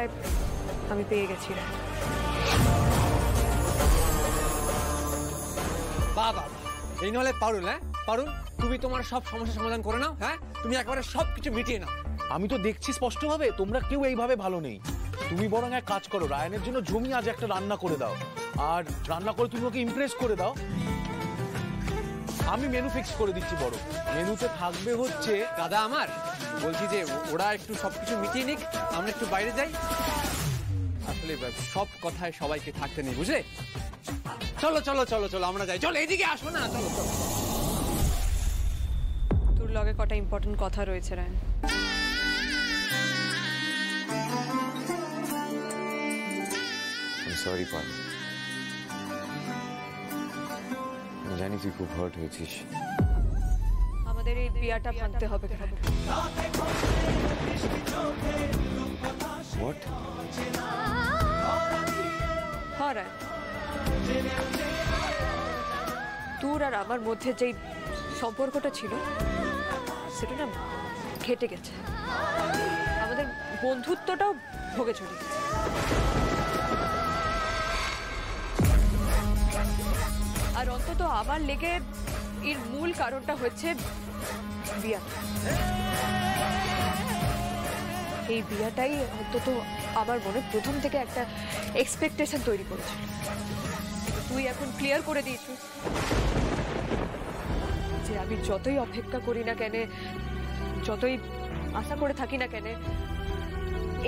উপায় আমি পেয়ে গেছি। বাবা এই নহলে পারুল। হ্যাঁ পারুল, তুমি তোমার সব সমস্যার সমাধান করে নাও। হ্যাঁ তুমি একবারে সবকিছু মিটিয়ে নাও। আমি তো দেখছি স্পষ্টভাবে তোমরা কেউ এইভাবে ভালো নেই। তুমি বরং এক কাজ করো, রায়ানের জন্য জমি আজ একটা রান্না করে দাও, আর রান্না করে তুমি ওকে ইমপ্রেস করে দাও। আমি মেনু ফিক্স করে দিচ্ছি। বড় মেনুতে থাকবে হচ্ছে দাদা আমার বলছি যে ওরা একটু সবকিছু মিটিয়ে নিক, আমরা একটু বাইরে যাই। আসলে সব কথায় সবাইকে থাকতে নেই, বুঝলে? চলো চলো চলো চলো আমরা যাই। চলো এইদিকে আসো না, চলো চলো। তোর লগে কটা ইম্পর্টেন্ট কথা রয়েছে রায়ন। সরি পারুল, আমি জানি তুই খুব হার্ট হয়েছিস। আমাদের এই বিয়াটা ভাঙতে হবে। হোয়াট? হ্যাঁ রায়ন, তোর আর আমার মধ্যে যেই সম্পর্কটা ছিল সেটা না ঘেটে গেছে। আমাদের বন্ধুত্বটাও ভোগে চলে গেছে। আর অন্তত আমার লেগে এর মূল কারণটা হচ্ছে বিয়া। এই বিয়াটাই অন্তত আমার মনে প্রথম থেকে একটা এক্সপেকটেশন তৈরি করেছিল। তুই এখন ক্লিয়ার করে দিয়েছিস যে আমি যতই অপেক্ষা করি না কেন, যতই আশা করে থাকি না কেন,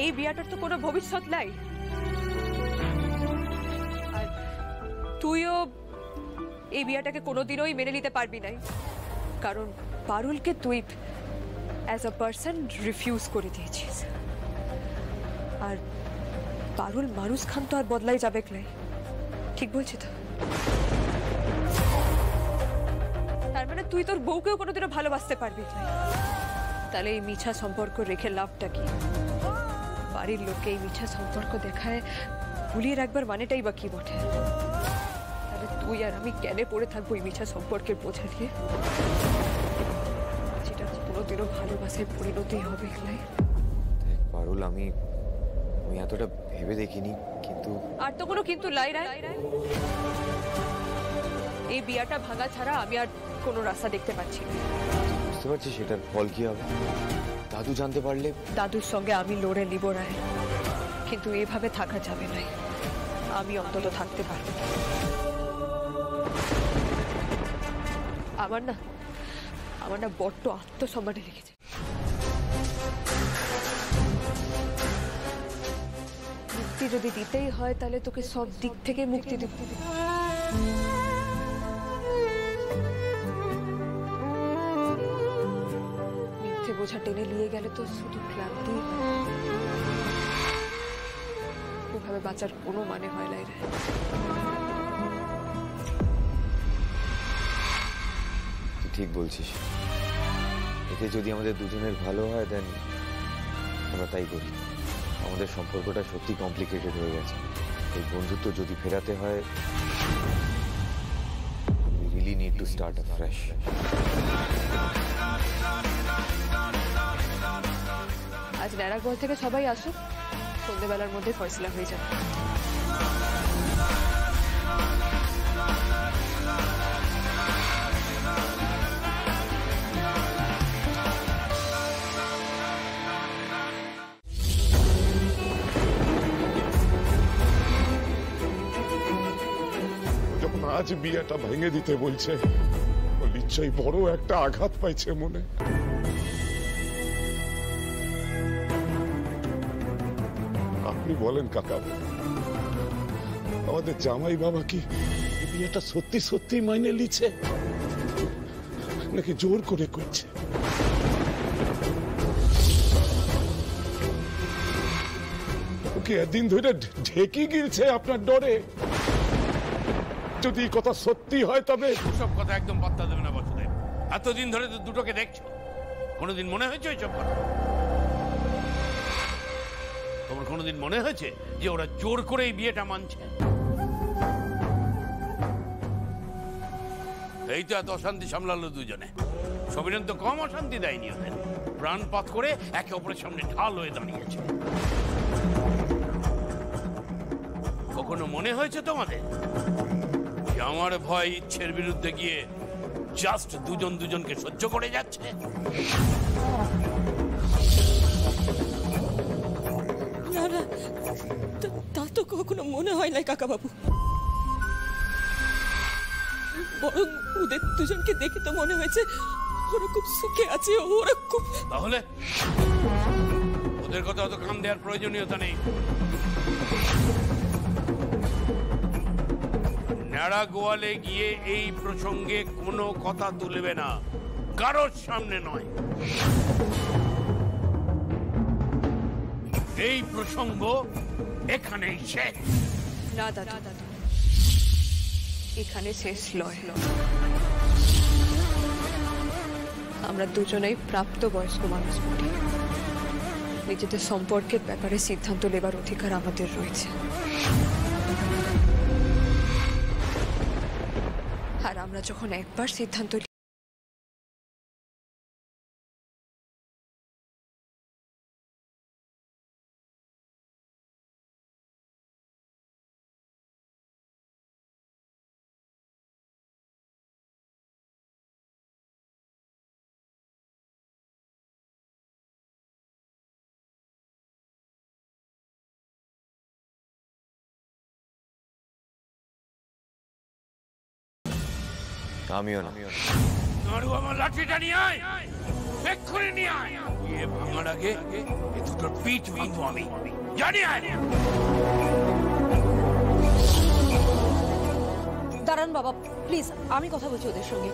এই বিয়াটার তো কোনো ভবিষ্যৎ নাই। আর তুইও এই বিয়াটাকে কোনোদিনই মেনে নিতে পারবি নাই, কারণ পারুলকে তুই অ্যাজ আ পার্সন রিফিউজ করে দিয়েছিস। আর পারুল মারুজ খান তো আর বদলাই যাবে নাই, ঠিক বলছি তো? তার মানে তুই তোর বউকেও কোনোদিনও ভালোবাসতে পারবি না। তাহলে এই মিছা সম্পর্ক রেখে লাভটা কি? বাড়ির লোককে এই মিছা সম্পর্ক দেখায় ভুলিয়ে রাখবার মানেটাই বা কি বটে? তাহলে তুই আর আমি কেন পড়ে থাকবো এই মিছা সম্পর্কের বোঝা দিয়ে, যেটা কোনোদিনও ভালোবাসায় পরিণতি হবে নাই। পারুল, আমি এতটা ভেবে দেখিনি, কিন্তু আর তো কোনো কিন্তু লাই রায়। এই বিয়াটা ভাঙা ছাড়া আমি আর কোনো রাস্তা দেখতে পাচ্ছি না। বুঝতে পারছি সেটার ফল কি হবে। দাদু জানতে পারলে? দাদুর সঙ্গে আমি লড়ে নিব রায়, কিন্তু এভাবে থাকা যাবে না। আমি অন্তত থাকতে পারবো। আমার না বড্ড আত্মসম্মানে রেখেছে। মুক্তি যদি দিতেই হয় তাহলে তোকে সব দিক থেকে মুক্তি দিতে হবে। মিথ্যে বোঝা টেনে নিয়ে গেলে তো শুধু ক্লান্তি। ওভাবে বাঁচার কোনো মানে হয় না। তুই ঠিক বলছিস। এতে যদি আমাদের দুজনের ভালো হয় দেন আমরা তাই করি। আমাদের সম্পর্কটা সত্যি কমপ্লিকেটেড হয়ে গেছে। এই বন্ধুত্ব যদি ফেরাতে হয়, we really need to start afresh. আজ ন্যাড়াগোল থেকে সবাই আসুক, সন্ধ্যেবেলার মধ্যে ফয়সলা হয়ে যাবে। আজ বিয়েটা ভেঙে দিতে বলছে, নিশ্চয়ই বড় একটা আঘাত পাইছে মনে। আপনি বলেন কাকা, আমাদের জামাই বাবা কি বিয়েটা সত্যি সত্যি মাইনে নিচ্ছে নাকি জোর করে করছে? ওকে এদিন ধরে ঢেকে গিলছে আপনার ডরে? যদি কথা সত্যি হয় তবে সব কথা একদম পাত্তা দেবে না বসুদেব। এতদিন ধরে তো দুটোকে দেখছো, কোনোদিন মনে হয়েছে ওইসব কথা? তোমার কোনোদিন মনে হয়েছে যে ওরা জোর করে এই বিয়েটা মানছে? এই তো এত অশান্তি সামলালো দুজনে। সবিনন তো কম অশান্তি দেয়নি ওদের, প্রাণপাত করে একে অপরের সামনে ঢাল হয়ে দাঁড়িয়েছে। কখনো মনে হয়েছে তোমাদের যে আমার ভয় ইচ্ছের বিরুদ্ধে গিয়ে জাস্ট দুজন দুজনকে সহ্য করে যাচ্ছে? না না, তা তো কখনো মনে হয় না কাকা বাবু। বরং ওদের দুজনকে দেখে তো মনে হয়েছে ওরা খুব সুখে আছে, ওরা খুব। তাহলে ওদের কথা অত কান দেওয়ার প্রয়োজনীয়তা নেই। ন্যাড়া গোয়ালে গিয়ে এই প্রসঙ্গে কোনো কথা তুলবে না, কারোর সামনে নয়। এই প্রসঙ্গ এখানেই শেষ। না দাদা, এখানে শেষ নয়। আমরা দুজনেই প্রাপ্তবয়স্ক মানুষ বলি, নিজেদের সম্পর্কের ব্যাপারে সিদ্ধান্ত নেবার অধিকার আমাদের রয়েছে। আর আমরা যখন একবার সিদ্ধান্ত আমিও না। নাড়ু, আমার লাঠিটা নিয়ে আয়, এক্ষুনি নিয়ে আয়। এ ভাঙার আগে এ দুটোর পিঠ ভাঙবো আমি, জানি আয়। দাঁড়ান বাবা, প্লিজ, আমি কথা বলছি ওদের সঙ্গে।